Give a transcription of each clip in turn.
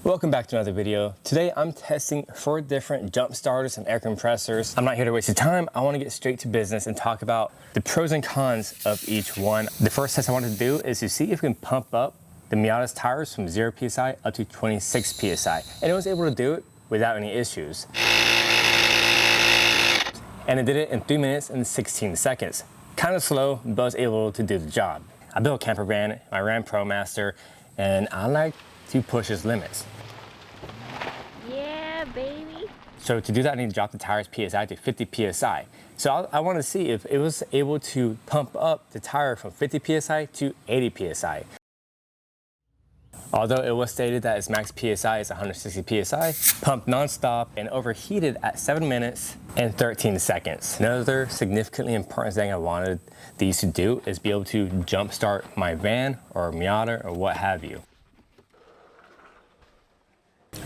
Welcome back to another video. Today I'm testing 4 different jump starters and air compressors. I'm not here to waste your time. I want to get straight to business and talk about the pros and cons of each one. The first test I wanted to do is to see if we can pump up the Miata's tires from 0 PSI up to 26 PSI. And it was able to do it without any issues. And it did it in 3 minutes and 16 seconds. Kind of slow, but was able to do the job. I built a camper van, I ran ProMaster, and I like to push its limits. Yeah, baby. So to do that, I need to drop the tires PSI to 50 PSI. So I want to see if it was able to pump up the tire from 50 PSI to 80 PSI. Although it was stated that its max PSI is 160 PSI, pumped non-stop and overheated at 7 minutes and 13 seconds. Another significantly important thing I wanted these to do is be able to jump start my van or Miata or what have you.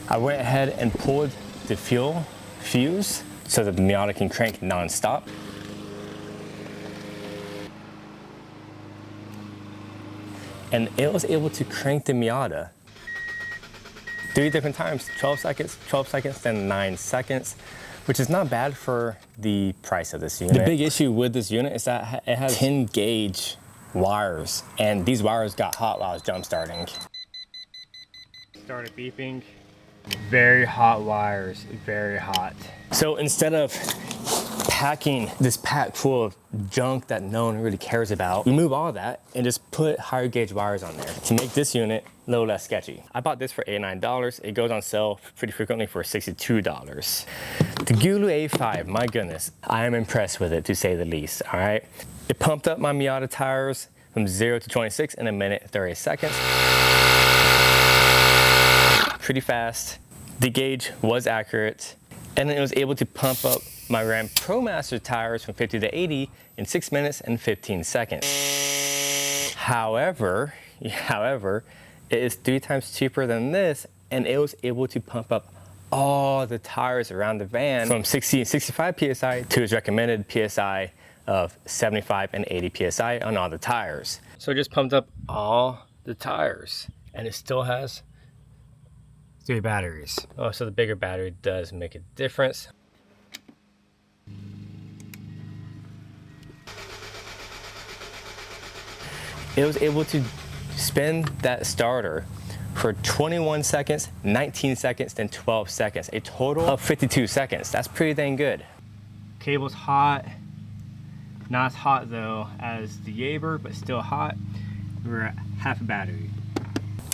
I went ahead and pulled the fuel fuse so that the Miata can crank non-stop. And it was able to crank the Miata 3 different times, 12 seconds, then 9 seconds, which is not bad for the price of this unit. The big issue with this unit is that it has 10 gauge wires, and these wires got hot while I was jump starting. Started beeping. Very hot wires, very hot. So instead of packing this pack full of junk that no one really cares about, remove all that and just put higher gauge wires on there to make this unit a little less sketchy. I bought this for $89. It goes on sale pretty frequently for $62. The GOOLOO A5, my goodness, I am impressed with it to say the least, all right? It pumped up my Miata tires from 0 to 26 in 1 minute 30 seconds. Pretty fast. The gauge was accurate, and then it was able to pump up my Ram ProMaster tires from 50 to 80 in 6 minutes and 15 seconds. However, it is 3 times cheaper than this, and it was able to pump up all the tires around the van from 60 and 65 PSI to its recommended PSI of 75 and 80 PSI on all the tires. So it just pumped up all the tires, and it still has 3 batteries. Oh, so the bigger battery does make a difference. It was able to spin that starter for 21 seconds, 19 seconds, then 12 seconds. A total of 52 seconds. That's pretty dang good. Cable's hot. Not as hot though as the Yaber, but still hot. We're at half a battery.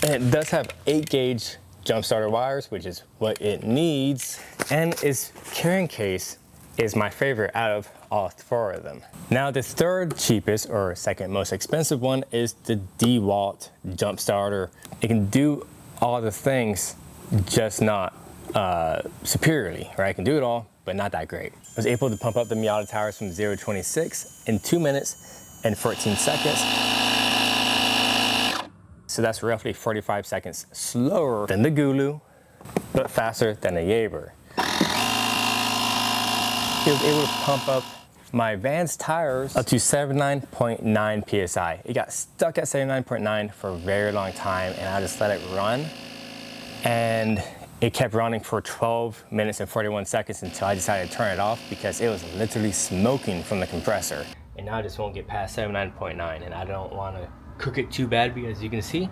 And it does have 8 gauge jump starter wires, which is what it needs. And its carrying case is my favorite out of all 4 of them. Now the third cheapest or second most expensive one is the DeWalt jump starter. It can do all the things, just not superiorly, right? It can do it all, but not that great. I was able to pump up the Miata tires from 0 to 26 in 2 minutes and 14 seconds. So that's roughly 45 seconds slower than the GOOLOO, but faster than the Yaber. It was able to pump up my van's tires up to 79.9 PSI. It got stuck at 79.9 for a very long time, and I just let it run. And it kept running for 12 minutes and 41 seconds until I decided to turn it off because it was literally smoking from the compressor. And now I just won't get past 79.9, and I don't want to cook it too bad because you can see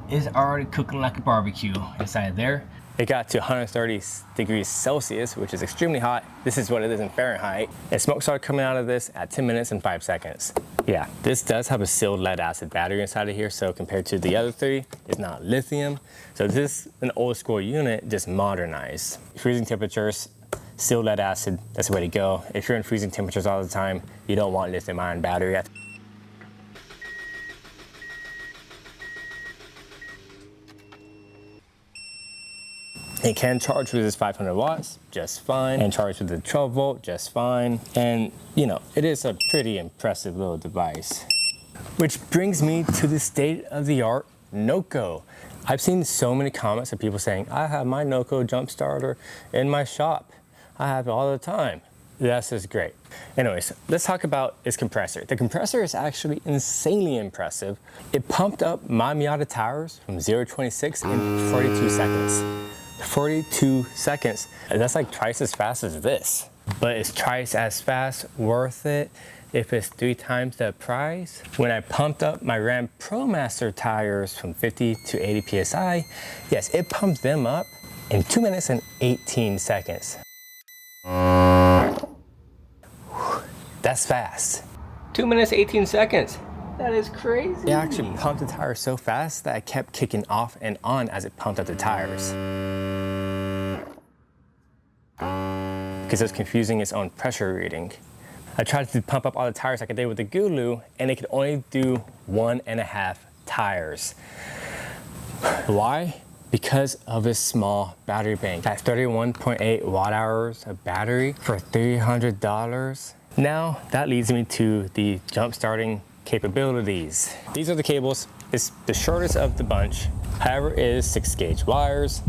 it's already cooking like a barbecue inside there. It got to 130 degrees Celsius, which is extremely hot. This is what it is in Fahrenheit. And smoke started coming out of this at 10 minutes and 5 seconds. Yeah, this does have a sealed lead acid battery inside of here, so compared to the other 3, it's not lithium. So this is an old school unit, just modernized. Freezing temperatures, sealed lead acid, that's the way to go. If you're in freezing temperatures all the time, you don't want lithium ion battery. It can charge with this 500 watts just fine, and charge with the 12 volt just fine. And you know, it is a pretty impressive little device. Which brings me to the state-of-the-art NOCO. I've seen so many comments of people saying, I have my NOCO jump starter in my shop. I have it all the time. That's just great. Anyways, let's talk about its compressor. The compressor is actually insanely impressive. It pumped up my Miata tires from 0 to 26 in 42 seconds. 42 seconds. That's like twice as fast as this. But it's twice as fast, worth it if it's 3 times the price. When I pumped up my Ram ProMaster tires from 50 to 80 PSI, yes, it pumped them up in 2 minutes and 18 seconds. That's fast. 2 minutes, 18 seconds. That is crazy. It actually pumped the tires so fast that I kept kicking off and on as it pumped up the tires. Because it was confusing its own pressure reading. I tried to pump up all the tires like I did with the GOOLOO, and it could only do 1.5 tires. Why? Because of its small battery bank. At 31.8 watt hours of battery for $300. Now that leads me to the jump starting capabilities. These are the cables. It's the shortest of the bunch. However, it is 6-gauge wires.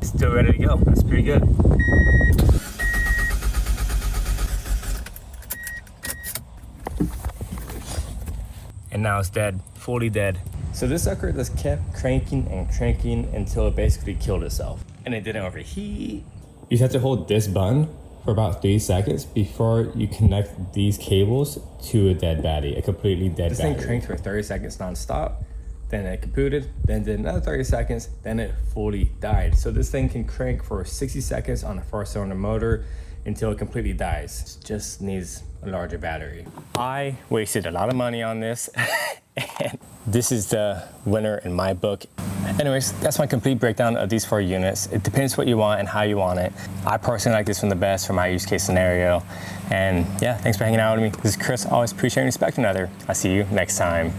It's still ready to go. That's pretty good. And now it's dead, fully dead. So this sucker just kept cranking and cranking until it basically killed itself. And it didn't overheat. You have to hold this button for about 3 seconds before you connect these cables to a dead battery, a completely dead battery. This thing cranked for 30 seconds nonstop, then it kapooted, then did another 30 seconds, then it fully died. So this thing can crank for 60 seconds on a 4-cylinder motor until it completely dies. It just needs a larger battery. I wasted a lot of money on this and this is the winner in my book. Anyways, that's my complete breakdown of these 4 units. It depends what you want and how you want it. I personally like this one the best for my use case scenario. And yeah, thanks for hanging out with me. This is Chris, always appreciating and respecting another. I'll see you next time.